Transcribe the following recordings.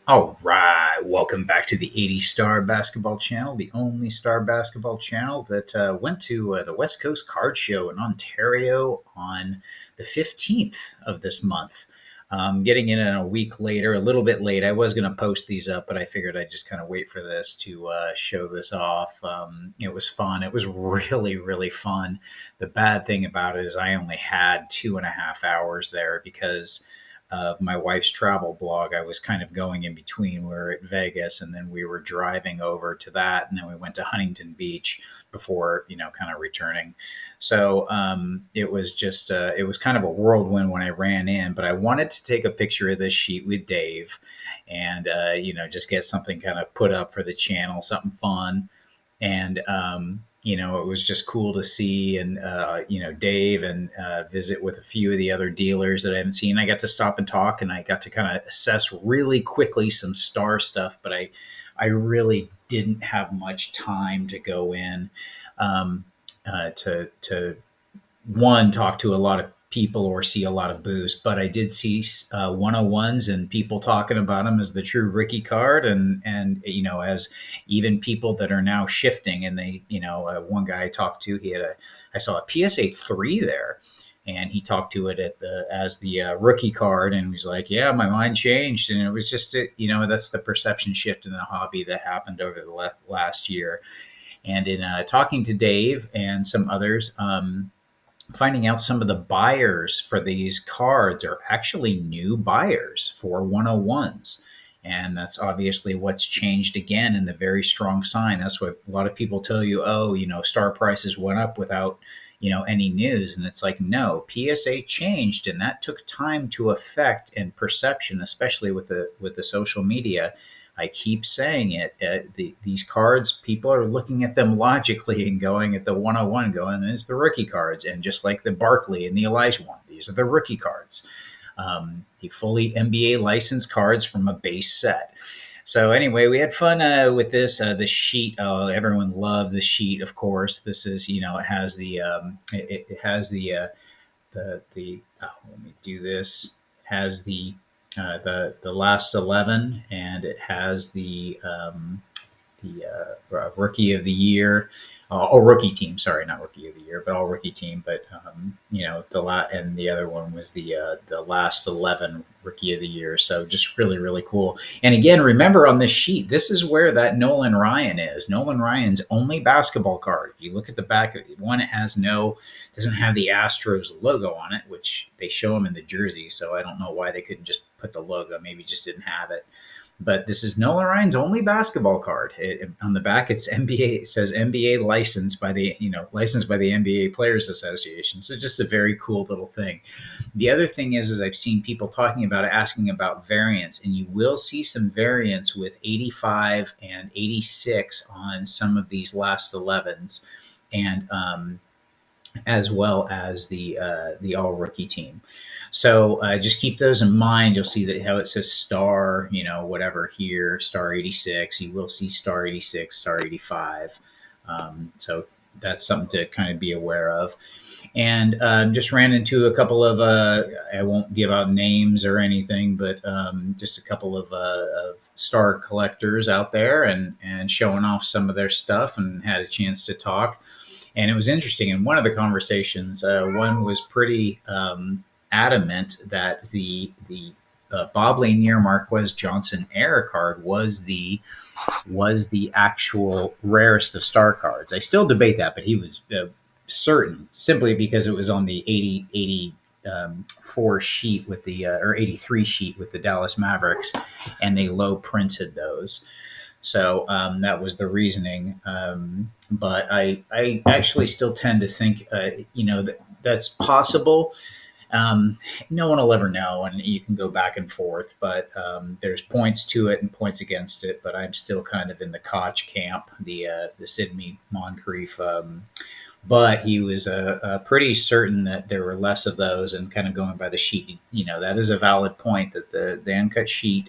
All right, welcome back to the 80 Star Basketball Channel, the only star basketball channel that went to the West Coast Card Show in Ontario on the 15th of this month. Getting in a week later, a little bit late. I was going to post these up, but I figured I'd just kind of wait for this to show this off. It was fun. It was really, really fun. The bad thing about it is I only had 2.5 hours there because of my wife's travel blog. I was kind of going in between. We were at Vegas and then we were driving over to that. And then we went to Huntington Beach before, kind of returning. So it was just, it was kind of a whirlwind when I ran in, but I wanted to take a picture of this sheet with Dave and, just get something kind of put up for the channel, something fun. And it was just cool to see and Dave and visit with a few of the other dealers that I haven't seen. I got to stop and talk, and I got to kind of assess really quickly some star stuff, but I really didn't have much time to go in to one talk to a lot of people or see a lot of booths, but I did see 101s and people talking about them as the true rookie card, and as even people that are now shifting. And they, one guy I talked to, I saw a PSA 3 there, and he talked to it as the rookie card, and he was like, "Yeah, my mind changed," and it was just that's the perception shift in the hobby that happened over the last year. And in talking to Dave and some others, finding out some of the buyers for these cards are actually new buyers for 101s. And that's obviously what's changed again, in the very strong sign. That's what a lot of people tell you, oh, star prices went up without, any news. And it's like, no, PSA changed, and that took time to affect and perception, especially with the social media. I keep saying it. These cards, people are looking at them logically and going at the 101, going, "It's the rookie cards." And just like the Barkley and the Elijah one, these are the rookie cards, the fully NBA licensed cards from a base set. So anyway, we had fun with this. The sheet, everyone loved the sheet. Of course, this is, it has it has let me do this. It has the last 11, and it has the rookie of the year, or rookie team. Sorry, not rookie of the year, but all rookie team. But and the other one was the last 11 rookie of the year. So just really, really cool. And again, remember on this sheet, this is where that Nolan Ryan is. Nolan Ryan's only basketball card. If you look at the back of it, one, it doesn't have the Astros logo on it, which they show them in the jersey. So I don't know why they couldn't just put the logo. Maybe just didn't have it. But this is Nolan Ryan's only basketball card. On the back, it's NBA. It says NBA licensed by the NBA Players Association. So just a very cool little thing. The other thing is I've seen people talking about it, asking about variance, and you will see some variance with 85 and 86 on some of these last 11s, and as well as the all rookie team. So just keep those in mind. You'll see that how it says star, whatever here, star 86. You will see star 86, star 85. So that's something to kind of be aware of. And just ran into a couple of, I won't give out names or anything, but just a couple of star collectors out there, and showing off some of their stuff, and had a chance to talk. And it was interesting. In one of the conversations, one was pretty adamant that the Bob Lanier Marquez Johnson Air card was the actual rarest of star cards. I still debate that, but he was certain, simply because it was on the 84 sheet with the or 83 sheet with the Dallas Mavericks, and they low printed those. So that was the reasoning. But I actually still tend to think, that's possible. No one will ever know, and you can go back and forth. But there's points to it and points against it. But I'm still kind of in the Koch camp, the Sidney Moncrief. But he was pretty certain that there were less of those, and kind of going by the sheet. That is a valid point, that the uncut sheet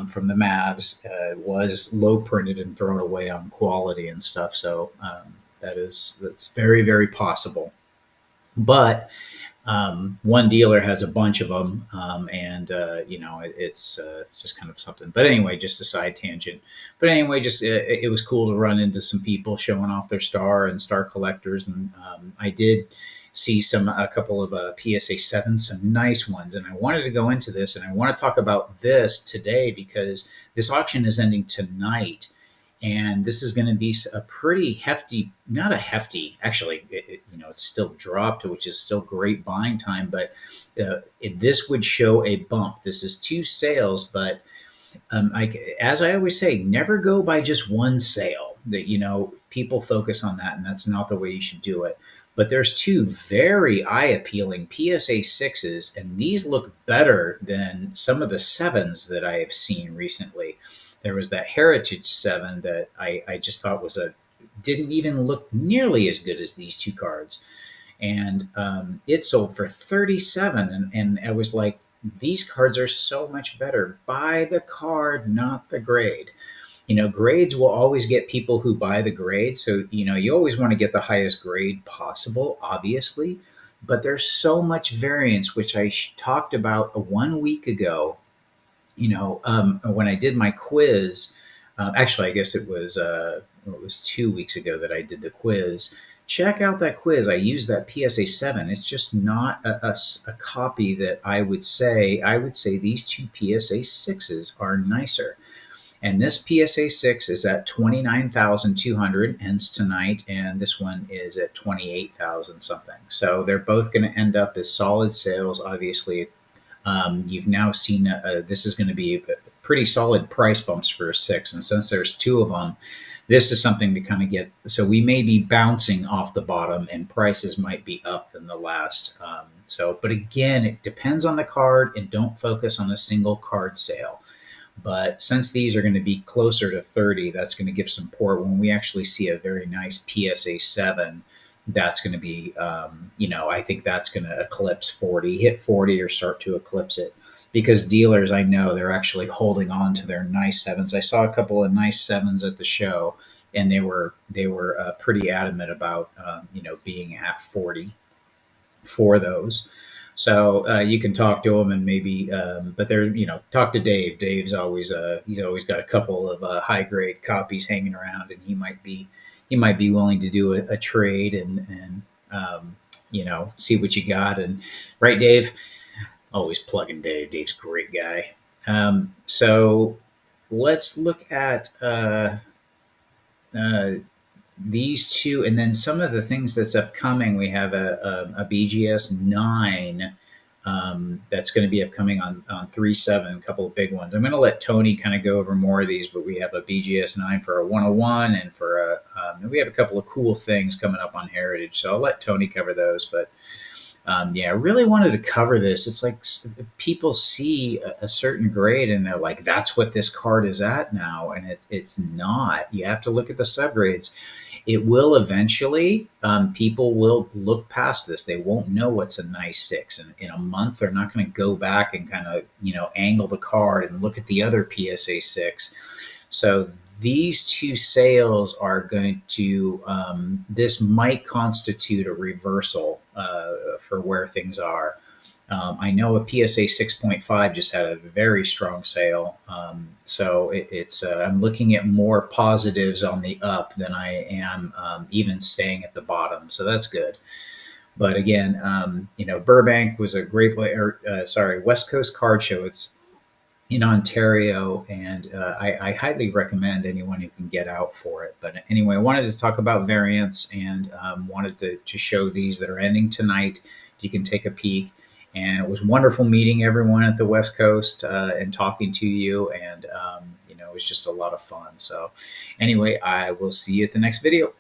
from the Mavs was low printed and thrown away on quality and stuff. So that's very, very possible. But One dealer has a bunch of them, and it's just kind of something. But anyway, just a side tangent. But anyway, just it was cool to run into some people showing off their star and star collectors, and I did see a couple of PSA sevens, some nice ones, and I wanted to go into this, and I want to talk about this today because this auction is ending tonight, and this is going to be a pretty hefty, not a hefty, actually, it's still dropped, which is still great buying time, but this would show a bump. This is two sales, but as I always say, never go by just one sale. That people focus on that, and that's not the way you should do it. But there's two very eye-appealing PSA sixes, and these look better than some of the sevens that I have seen recently. There was that Heritage seven that I just thought didn't even look nearly as good as these two cards, and it sold for 37, and I was like, these cards are so much better. Buy the card, not the grade. Grades will always get people who buy the grade. So, you always want to get the highest grade possible, obviously. But there's so much variance, which I talked about 1 week ago. When I did my quiz, actually, I guess it was 2 weeks ago that I did the quiz. Check out that quiz. I used that PSA 7. It's just not a copy that I would say. I would say these two PSA 6s are nicer. And this PSA 6 is at 29,200, ends tonight, and this one is at 28,000 something. So they're both going to end up as solid sales. Obviously, you've now seen this is going to be pretty solid price bumps for a 6. And since there's two of them, this is something to kind of get. So we may be bouncing off the bottom, and prices might be up than the last. But again, it depends on the card, and don't focus on a single card sale. But since these are going to be closer to 30, that's going to give support. When we actually see a very nice PSA 7, that's going to be, I think that's going to eclipse 40, hit 40 or start to eclipse it. Because dealers, I know, they're actually holding on to their nice sevens. I saw a couple of nice sevens at the show, and they were pretty adamant about, being at 40 for those. So you can talk to them, and maybe, but they're, talk to Dave. Dave's always he's always got a couple of high grade copies hanging around, and he might be willing to do a trade and see what you got. And right, Dave, always plugging Dave. Dave's a great guy. So let's look at these two, and then some of the things that's upcoming. We have a BGS 9 that's going to be upcoming on 3/7, a couple of big ones. I'm going to let Tony kind of go over more of these, but we have a BGS 9 for a 101, and we have a couple of cool things coming up on Heritage. So I'll let Tony cover those. But I really wanted to cover this. It's like people see a certain grade and they're like, that's what this card is at now. And it's not. You have to look at the subgrades. It will eventually, people will look past this. They won't know what's a nice 6. And in a month, they're not going to go back and kind of, angle the card and look at the other PSA 6. So these two sales are going to, this might constitute a reversal for where things are. I know a PSA 6.5 just had a very strong sale. So I'm looking at more positives on the up than I am even staying at the bottom. So that's good. But again, Burbank was a great West Coast Card Show. It's in Ontario, and I highly recommend anyone who can get out for it. But anyway, I wanted to talk about variance, and wanted to show these that are ending tonight. You can take a peek. And it was wonderful meeting everyone at the West Coast and talking to you. And, it was just a lot of fun. So anyway, I will see you at the next video.